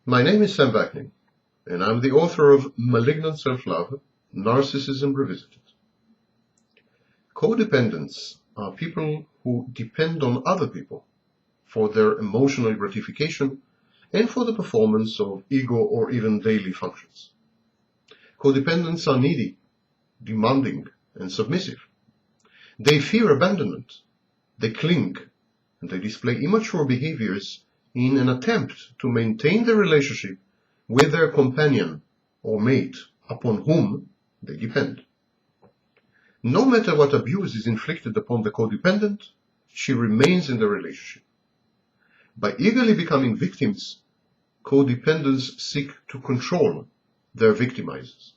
My name is Sam Vaknin, and I'm the author of Malignant Self-Love, Narcissism Revisited. Codependents are people who depend on other people for their emotional gratification and for the performance of ego or even daily functions. Codependents are needy, demanding, and submissive. They fear abandonment, they cling, and they display immature behaviors in an attempt to maintain the relationship with their companion or mate upon whom they depend. No matter what abuse is inflicted upon the codependent, she remains in the relationship. By eagerly becoming victims, codependents seek to control their victimizers.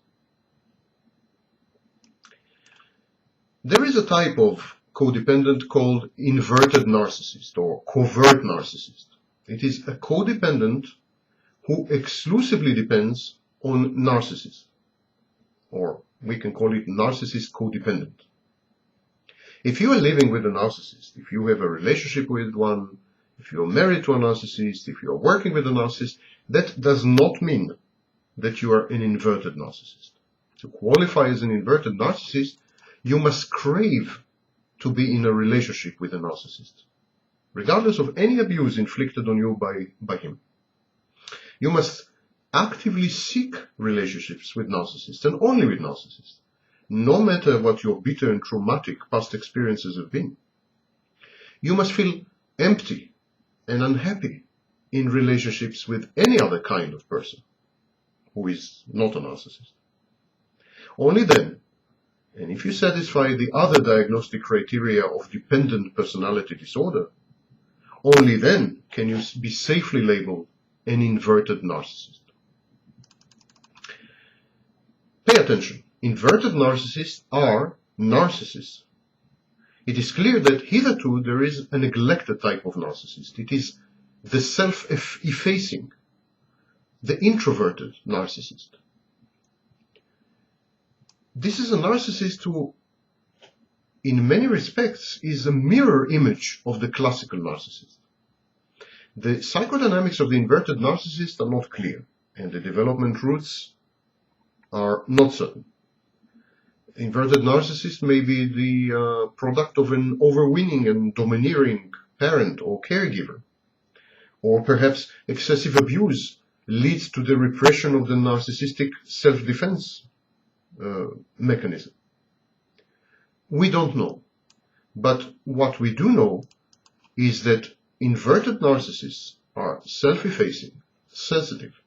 There is a type of codependent called inverted narcissist or covert narcissist. It is a codependent who exclusively depends on narcissists, or we can call it narcissist codependent. If you are living with a narcissist, if you have a relationship with one, if you are married to a narcissist, if you are working with a narcissist, that does not mean that you are an inverted narcissist. To qualify as an inverted narcissist, you must crave to be in a relationship with a narcissist, regardless of any abuse inflicted on you by him. You must actively seek relationships with narcissists and only with narcissists, no matter what your bitter and traumatic past experiences have been. You must feel empty and unhappy in relationships with any other kind of person who is not a narcissist. Only then, and if you satisfy the other diagnostic criteria of dependent personality disorder, only then can you be safely labeled an inverted narcissist. Pay attention. Inverted narcissists are narcissists. It is clear that hitherto there is a neglected type of narcissist. It is the self-effacing, the introverted narcissist. This is a narcissist who, in many respects, is a mirror image of the classical narcissist. The psychodynamics of the inverted narcissist are not clear, and the development routes are not certain. The inverted narcissist may be the product of an overweening and domineering parent or caregiver, or perhaps excessive abuse leads to the repression of the narcissistic self-defense mechanism. We don't know, but what we do know is that inverted narcissists are self-effacing, sensitive,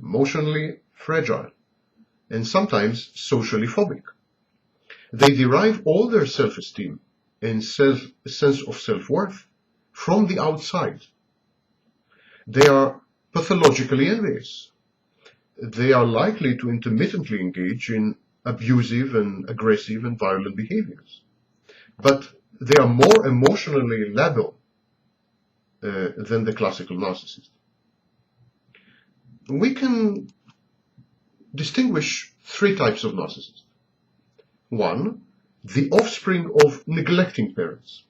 emotionally fragile, and sometimes socially phobic. They derive all their self-esteem and sense of self-worth from the outside. They are pathologically envious. They are likely to intermittently engage in abusive and aggressive and violent behaviors. But they are more emotionally labil than the classical narcissist. We can distinguish three types of narcissists. One, the offspring of neglecting parents.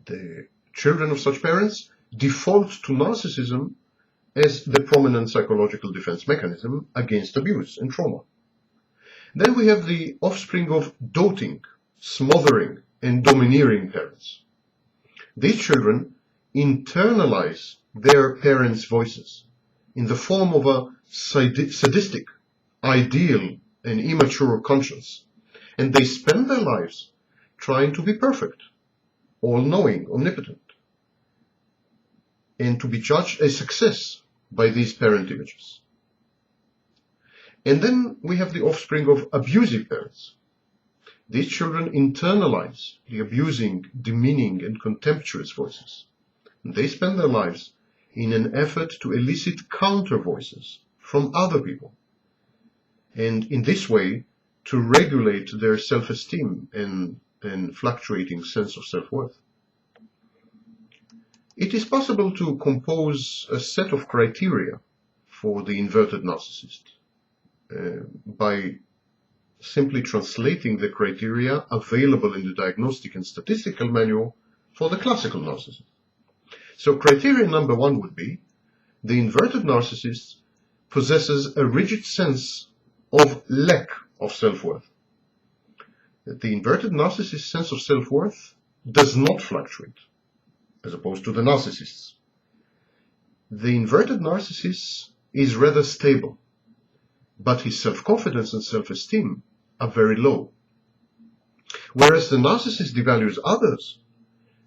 The children of such parents default to narcissism as the prominent psychological defense mechanism against abuse and trauma. Then we have the offspring of doting, smothering, and domineering parents. These children internalize their parents' voices in the form of a sadistic, ideal, and immature conscience, and they spend their lives trying to be perfect, all-knowing, omnipotent, and to be judged a success by these parent images. And then we have the offspring of abusive parents. These children internalize the abusing, demeaning, and contemptuous voices. They spend their lives in an effort to elicit counter voices from other people, and in this way to regulate their self-esteem and fluctuating sense of self-worth. It is possible to compose a set of criteria for the inverted narcissist by simply translating the criteria available in the diagnostic and statistical manual for the classical narcissist. So criteria number one would be the inverted narcissist possesses a rigid sense of lack of self-worth. The inverted narcissist's sense of self-worth does not fluctuate, as opposed to the narcissists. The inverted narcissist is rather stable, but his self-confidence and self-esteem are very low. Whereas the narcissist devalues others,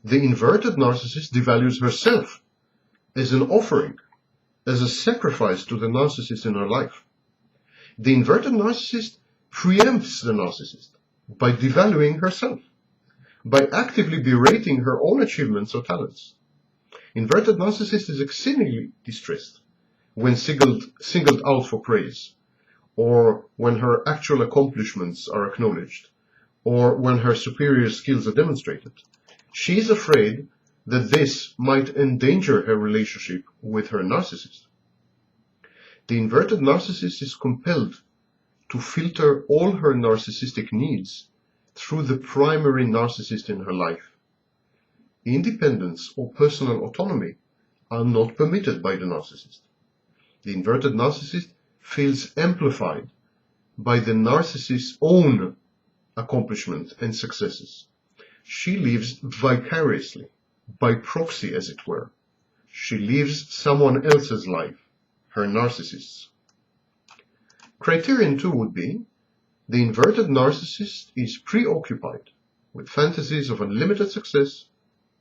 the inverted narcissist devalues herself as an offering, as a sacrifice to the narcissist in her life. The inverted narcissist preempts the narcissist by devaluing herself, by actively berating her own achievements or talents. Inverted narcissist is exceedingly distressed when singled out for praise, or when her actual accomplishments are acknowledged, or when her superior skills are demonstrated. She is afraid that this might endanger her relationship with her narcissist. The inverted narcissist is compelled to filter all her narcissistic needs through the primary narcissist in her life. Independence or personal autonomy are not permitted by the narcissist. The inverted narcissist feels amplified by the narcissist's own accomplishments and successes. She lives vicariously, by proxy as it were. She lives someone else's life, her narcissist's. Criterion 2 would be, the inverted narcissist is preoccupied with fantasies of unlimited success,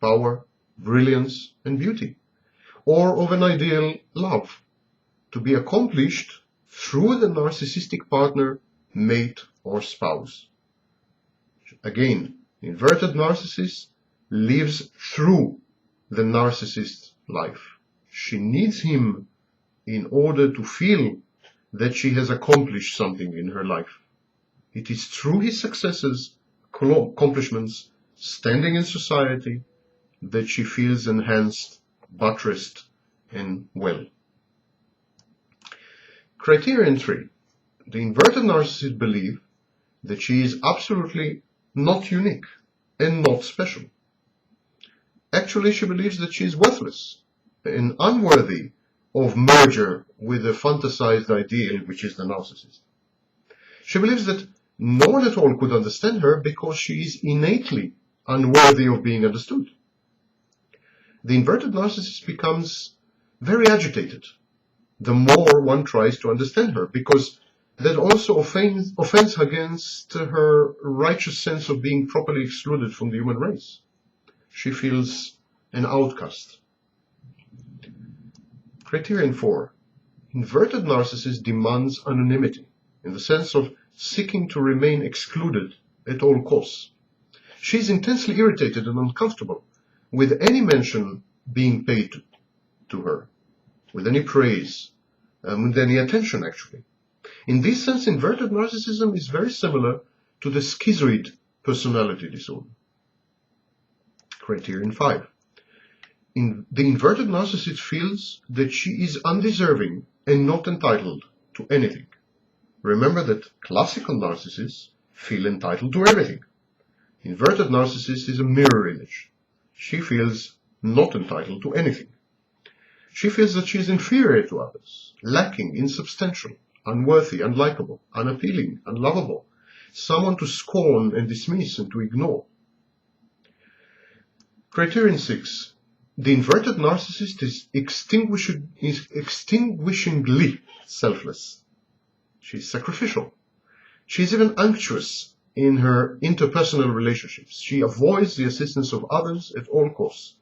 power, brilliance, and beauty, or of an ideal love, to be accomplished through the narcissistic partner, mate, or spouse. Again, the inverted narcissist lives through the narcissist's life. She needs him in order to feel that she has accomplished something in her life. It is through his successes, accomplishments, standing in society, that she feels enhanced, buttressed, and well. Criterion 3. The inverted narcissist believes that she is absolutely not unique and not special. Actually, she believes that she is worthless and unworthy of merger with the fantasized ideal, which is the narcissist. She believes that no one at all could understand her because she is innately unworthy of being understood. The inverted narcissist becomes very agitated the more one tries to understand her, because that also offends against her righteous sense of being properly excluded from the human race. She feels an outcast. Criterion 4. Inverted narcissist demands anonymity, in the sense of seeking to remain excluded at all costs. She is intensely irritated and uncomfortable with any mention being paid to her, with any praise, with any attention actually. In this sense, inverted narcissism is very similar to the schizoid personality disorder. Criterion 5. The inverted narcissist feels that she is undeserving and not entitled to anything. Remember that classical narcissists feel entitled to everything. Inverted narcissist is a mirror image. She feels not entitled to anything. She feels that she is inferior to others, lacking, insubstantial, unworthy, unlikable, unappealing, unlovable, someone to scorn and dismiss and to ignore. Criterion 6. The inverted narcissist is extinguishingly selfless. She is sacrificial. She is even anxious in her interpersonal relationships. She avoids the assistance of others at all costs.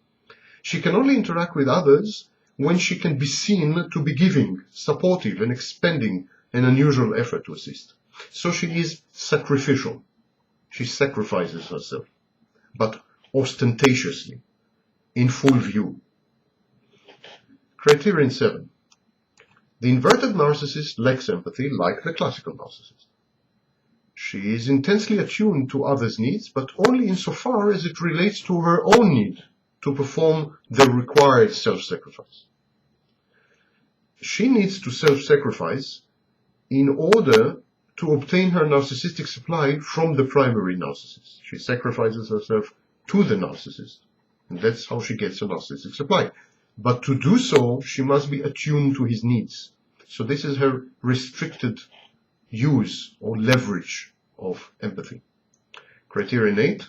She can only interact with others when she can be seen to be giving, supportive, and expending an unusual effort to assist. So she is sacrificial. She sacrifices herself, but ostentatiously, in full view. Criterion 7. The inverted narcissist lacks empathy like the classical narcissist. She is intensely attuned to others' needs, but only insofar as it relates to her own need to perform the required self-sacrifice. She needs to self-sacrifice in order to obtain her narcissistic supply from the primary narcissist. She sacrifices herself to the narcissist, and that's how she gets a narcissistic supply. but to do so, she must be attuned to his needs. So this is her restricted use or leverage of empathy. Criterion 8.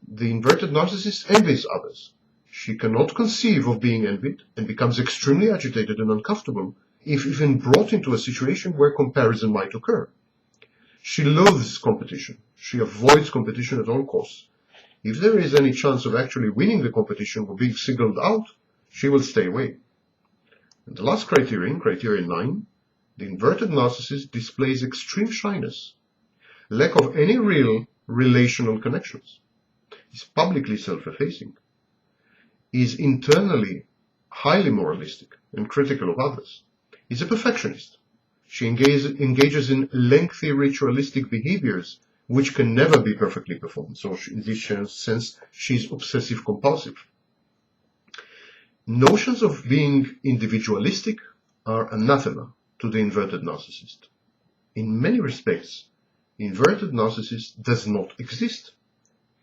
The inverted narcissist envies others. She cannot conceive of being envied and becomes extremely agitated and uncomfortable if even brought into a situation where comparison might occur. She loathes competition. She avoids competition at all costs. If there is any chance of actually winning the competition or being singled out, she will stay away. And the last criterion, criterion 9, the inverted narcissist displays extreme shyness, lack of any real relational connections, is publicly self-effacing, is internally highly moralistic and critical of others, is a perfectionist. She engages in lengthy ritualistic behaviors which can never be perfectly performed. So in this sense, she's obsessive compulsive. Notions of being individualistic are anathema to the inverted narcissist. In many respects, the inverted narcissist does not exist,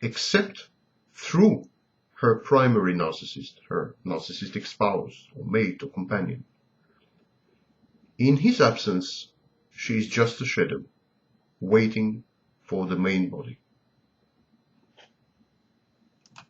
except through her primary narcissist, her narcissistic spouse, or mate, or companion. In his absence, she is just a shadow, waiting for the main body.